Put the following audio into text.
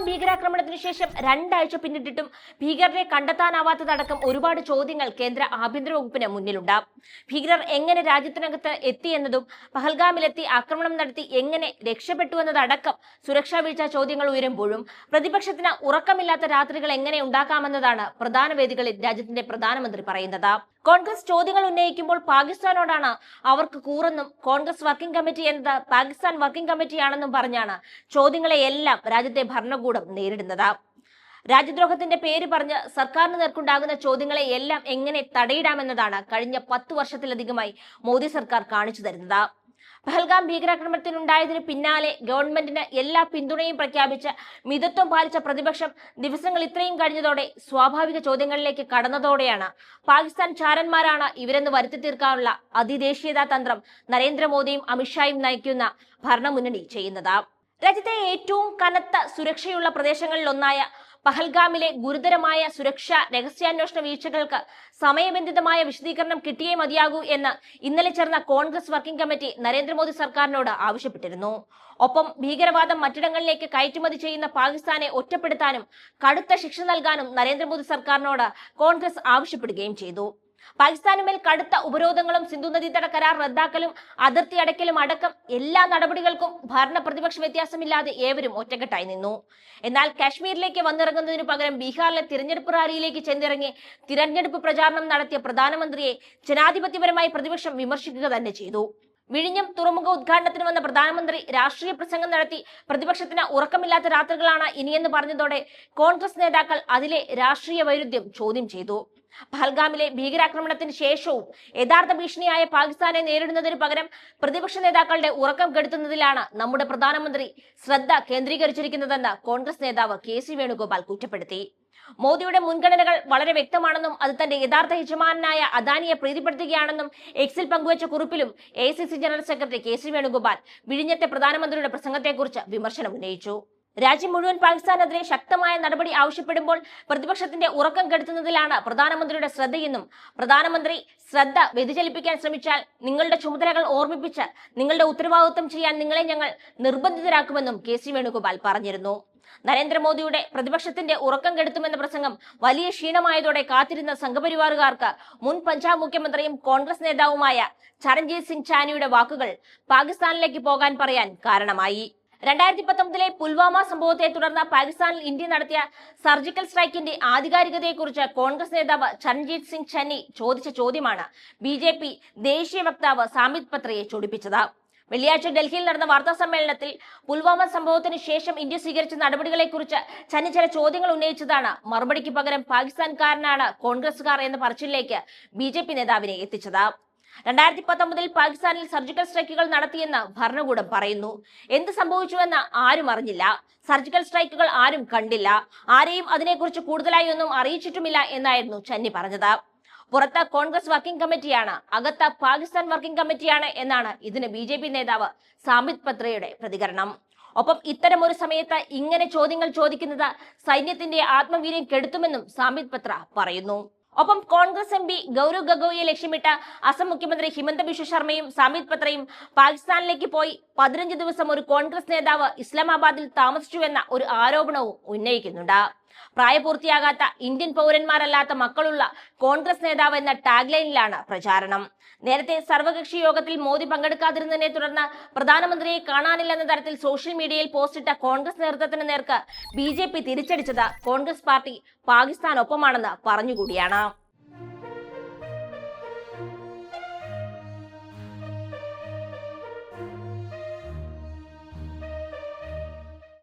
ഭീകരാക്രമണത്തിനു ശേഷം 2 ആഴ്ച പിന്നിട്ടിട്ടും ഭീകരരെ കണ്ടെത്താനാവാത്തതടക്കം ഒരുപാട് ചോദ്യങ്ങൾ കേന്ദ്ര ആഭ്യന്തര വകുപ്പിന് മുന്നിലുണ്ട്. ഭീകരർ എങ്ങനെ രാജ്യത്തിനകത്ത് എത്തിയെന്നതും പഹൽഗാമിലെത്തി ആക്രമണം നടത്തി എങ്ങനെ രക്ഷപ്പെട്ടുവെന്നതടക്കം സുരക്ഷാ വീഴ്ച ചോദ്യങ്ങൾ ഉയരുമ്പോഴും പ്രതിപക്ഷത്തിന് ഉറക്കമില്ലാത്ത രാത്രികൾ എങ്ങനെ ഉണ്ടാക്കാമെന്നതാണ് പ്രധാന വേദികളിൽ രാജ്യത്തിന്റെ പ്രധാനമന്ത്രി പറയുന്നത്. കോൺഗ്രസ് ചോദ്യങ്ങൾ ഉന്നയിക്കുമ്പോൾ പാകിസ്ഥാനോടാണ് അവർക്ക് കൂറെന്നും കോൺഗ്രസ് വർക്കിംഗ് കമ്മിറ്റി എന്നത് പാകിസ്ഥാൻ വർക്കിംഗ് കമ്മിറ്റിയാണെന്നും പറഞ്ഞാണ് ചോദ്യങ്ങളെയെല്ലാം രാജ്യത്തെ ഭരണകൂടം നേരിടുന്നത്. രാജ്യദ്രോഹത്തിന്റെ പേര് പറഞ്ഞ് സർക്കാരിന് നേർക്കുണ്ടാകുന്ന ചോദ്യങ്ങളെ എല്ലാം എങ്ങനെ തടയിടാമെന്നതാണ് കഴിഞ്ഞ 10 വർഷത്തിലധികമായി മോദി സർക്കാർ കാണിച്ചു തരുന്നത്. പഹൽഗാം ഭീകരാക്രമണത്തിനുണ്ടായതിനു പിന്നാലെ ഗവൺമെന്റിന് എല്ലാ പിന്തുണയും പ്രഖ്യാപിച്ച് മിതത്വം പാലിച്ച പ്രതിപക്ഷം ദിവസങ്ങൾ ഇത്രയും കഴിഞ്ഞതോടെ സ്വാഭാവിക ചോദ്യങ്ങളിലേക്ക് കടന്നതോടെയാണ് പാകിസ്ഥാൻ ചാരന്മാരാണ് ഇവരെന്ന് വരുത്തി തീർക്കാനുള്ള അതിദേശീയതാ തന്ത്രം നരേന്ദ്രമോദിയും അമിത്ഷായും നയിക്കുന്ന ഭരണമുന്നണി ചെയ്യുന്നത്. രാജ്യത്തെ ഏറ്റവും കനത്ത സുരക്ഷയുള്ള പ്രദേശങ്ങളിലൊന്നായ പഹൽഗാമിലെ ഗുരുതരമായ സുരക്ഷാ രഹസ്യാന്വേഷണ വീഴ്ചകൾക്ക് സമയബന്ധിതമായ വിശദീകരണം കിട്ടിയേ മതിയാകൂ എന്ന് ഇന്നലെ ചേർന്ന കോൺഗ്രസ് വർക്കിംഗ് കമ്മിറ്റി നരേന്ദ്രമോദി സർക്കാരിനോട് ആവശ്യപ്പെട്ടിരുന്നു. ഒപ്പം ഭീകരവാദം മറ്റിടങ്ങളിലേക്ക് കയറ്റുമതി ചെയ്യുന്ന പാകിസ്ഥാനെ ഒറ്റപ്പെടുത്താനും കടുത്ത ശിക്ഷ നൽകാനും നരേന്ദ്രമോദി സർക്കാരിനോട് കോൺഗ്രസ് ആവശ്യപ്പെടുകയും ചെയ്തു. പാകിസ്ഥാനുമേൽ കടുത്ത ഉപരോധങ്ങളും സിന്ധു നദീതട കരാർ റദ്ദാക്കലും അതിർത്തി അടയ്ക്കലും അടക്കം എല്ലാ നടപടികൾക്കും ഭരണ പ്രതിപക്ഷ വ്യത്യാസമില്ലാതെ ഏവരും ഒറ്റക്കെട്ടായി നിന്നു. എന്നാൽ കാശ്മീരിലേക്ക് വന്നിറങ്ങുന്നതിനു പകരം ബീഹാറിലെ തിരഞ്ഞെടുപ്പ് റാലിയിലേക്ക് ചെന്നിറങ്ങി തിരഞ്ഞെടുപ്പ് പ്രചാരണം നടത്തിയ പ്രധാനമന്ത്രിയെ ജനാധിപത്യപരമായി പ്രതിപക്ഷം വിമർശിക്കുക തന്നെ ചെയ്തു. വിഴിഞ്ഞം തുറമുഖ ഉദ്ഘാടനത്തിന് വന്ന പ്രധാനമന്ത്രി രാഷ്ട്രീയ പ്രസംഗം നടത്തി പ്രതിപക്ഷത്തിന് ഉറക്കമില്ലാത്ത രാത്രികളാണ് ഇനിയെന്ന് പറഞ്ഞതോടെ കോൺഗ്രസ് നേതാക്കൾ അതിലെ രാഷ്ട്രീയ വൈരുദ്ധ്യം ചോദ്യം ചെയ്തു. പഹൽഗാമിലെ ഭീകരാക്രമണത്തിന് ശേഷവും യഥാർത്ഥ ഭീഷണിയായ പാകിസ്ഥാനെ നേരിടുന്നതിന് പകരം പ്രതിപക്ഷ നേതാക്കളുടെ ഉറക്കം കെടുത്തുന്നതിലാണ് നമ്മുടെ പ്രധാനമന്ത്രി ശ്രദ്ധ കേന്ദ്രീകരിച്ചിരിക്കുന്നതെന്ന് കോൺഗ്രസ് നേതാവ് KC വേണുഗോപാൽ കുറ്റപ്പെടുത്തി. മോദിയുടെ മുൻഗണനകൾ വളരെ വ്യക്തമാണെന്നും അത് തന്റെ യഥാർത്ഥ യജമാനായ അദാനിയെ പ്രീതിപ്പെടുത്തുകയാണെന്നും എക്സിൽ പങ്കുവച്ച കുറിപ്പിലും AICC general secretary KC Venugopal വിഴിഞ്ഞത്തെ പ്രധാനമന്ത്രിയുടെ പ്രസംഗത്തെക്കുറിച്ച് വിമർശനം ഉന്നയിച്ചു. രാജ്യം മുഴുവൻ പാകിസ്ഥാനെതിരെ ശക്തമായ നടപടി ആവശ്യപ്പെടുമ്പോൾ പ്രതിപക്ഷത്തിന്റെ ഉറക്കം കെടുത്തുന്നതിലാണ് പ്രധാനമന്ത്രിയുടെ ശ്രദ്ധയെന്നും പ്രധാനമന്ത്രി ശ്രദ്ധ വ്യതിചലിപ്പിക്കാൻ ശ്രമിച്ചാൽ നിങ്ങളുടെ ചുമതലകൾ ഓർമ്മിപ്പിച്ച് നിങ്ങളുടെ ഉത്തരവാദിത്വം ചെയ്യാൻ നിങ്ങളെ ഞങ്ങൾ നിർബന്ധിതരാക്കുമെന്നും KC വേണുഗോപാൽ പറഞ്ഞിരുന്നു. നരേന്ദ്രമോദിയുടെ പ്രതിപക്ഷത്തിന്റെ ഉറക്കം കെടുത്തുമെന്ന പ്രസംഗം വലിയ ക്ഷീണമായതോടെ കാത്തിരുന്ന സംഘപരിവാറുകാർക്ക് മുൻ പഞ്ചാബ് മുഖ്യമന്ത്രിയും കോൺഗ്രസ് നേതാവുമായ ചരൺജീത് സിംഗ് ചാനിയുടെ വാക്കുകൾ പാകിസ്ഥാനിലേക്ക് പോകാൻ പറയാൻ കാരണമായി. 2019 പുൽവാമ സംഭവത്തെ തുടർന്ന് പാകിസ്ഥാനിൽ ഇന്ത്യ നടത്തിയ സർജിക്കൽ സ്ട്രൈക്കിന്റെ ആധികാരികതയെക്കുറിച്ച് കോൺഗ്രസ് നേതാവ് ചരൺജീത് സിംഗ് ചന്നി ചോദിച്ച ചോദ്യമാണ് BJP ദേശീയ വക്താവ് സാമിത് പത്രയെ ചൊടിപ്പിച്ചത്. വെള്ളിയാഴ്ച ഡൽഹിയിൽ നടന്ന വാർത്താ സമ്മേളനത്തിൽ പുൽവാമ സംഭവത്തിന് ശേഷം ഇന്ത്യ സ്വീകരിച്ച നടപടികളെക്കുറിച്ച് ചന്നി ചില ചോദ്യങ്ങൾ ഉന്നയിച്ചതാണ് മറുപടിക്ക് പകരം പാകിസ്ഥാൻകാരനാണ് കോൺഗ്രസുകാർ എന്ന പറച്ചിലേക്ക് BJP നേതാവിനെ എത്തിച്ചത്. 2019 പാകിസ്ഥാനിൽ സർജിക്കൽ സ്ട്രൈക്കുകൾ നടത്തിയെന്ന് ഭരണകൂടം പറയുന്നു. എന്ത് സംഭവിച്ചുവെന്ന് ആരും അറിഞ്ഞില്ല. സർജിക്കൽ സ്ട്രൈക്കുകൾ ആരും കണ്ടില്ല. ആരെയും അതിനെക്കുറിച്ച് കൂടുതലായി ഒന്നും അറിയിച്ചിട്ടുമില്ല എന്നായിരുന്നു ചന്നി പറഞ്ഞത്. പുറത്ത് കോൺഗ്രസ് വർക്കിംഗ് കമ്മിറ്റിയാണ്, അകത്ത് പാകിസ്ഥാൻ വർക്കിംഗ് കമ്മിറ്റിയാണ് എന്നാണ് ഇതിന് BJP നേതാവ് സാമിത് പത്രയുടെ പ്രതികരണം. ഒപ്പം ഇത്തരം ഒരു സമയത്ത് ഇങ്ങനെ ചോദ്യങ്ങൾ ചോദിക്കുന്നത് സൈന്യത്തിന്റെ ആത്മവീര്യം കെടുത്തുമെന്നും സാമിത് പത്ര പറയുന്നു. ഒപ്പം കോൺഗ്രസ് MP ഗൗരവ് ഗഗോയിയെ ലക്ഷ്യമിട്ട് അസം മുഖ്യമന്ത്രി ഹിമന്ത ബിശ്വ ശർമ്മയും സാമിത് പത്രയും പാകിസ്ഥാനിലേക്ക് പോയി 15 ദിവസം ഒരു കോൺഗ്രസ് നേതാവ് ഇസ്ലാമാബാദിൽ താമസിച്ചുവെന്ന ഒരു ആരോപണവും ഉന്നയിക്കുന്നുണ്ട്. പ്രായപൂർത്തിയാകാത്ത ഇന്ത്യൻ പൗരന്മാരല്ലാത്ത മക്കളുള്ള കോൺഗ്രസ് നേതാവ് എന്ന ടാഗ്ലൈനിലാണ് പ്രചാരണം. നേരത്തെ സർവകക്ഷി യോഗത്തിൽ മോദി പങ്കെടുക്കാതിരുന്നതിനെ തുടർന്ന് പ്രധാനമന്ത്രിയെ കാണാനില്ലെന്ന തരത്തിൽ സോഷ്യൽ മീഡിയയിൽ പോസ്റ്റിട്ട കോൺഗ്രസ് നേതൃത്വത്തിന് നേർക്ക് BJP തിരിച്ചടിച്ചത് കോൺഗ്രസ് പാർട്ടി പാകിസ്ഥാനൊപ്പമാണെന്ന് പറഞ്ഞുകൂടിയാണ്.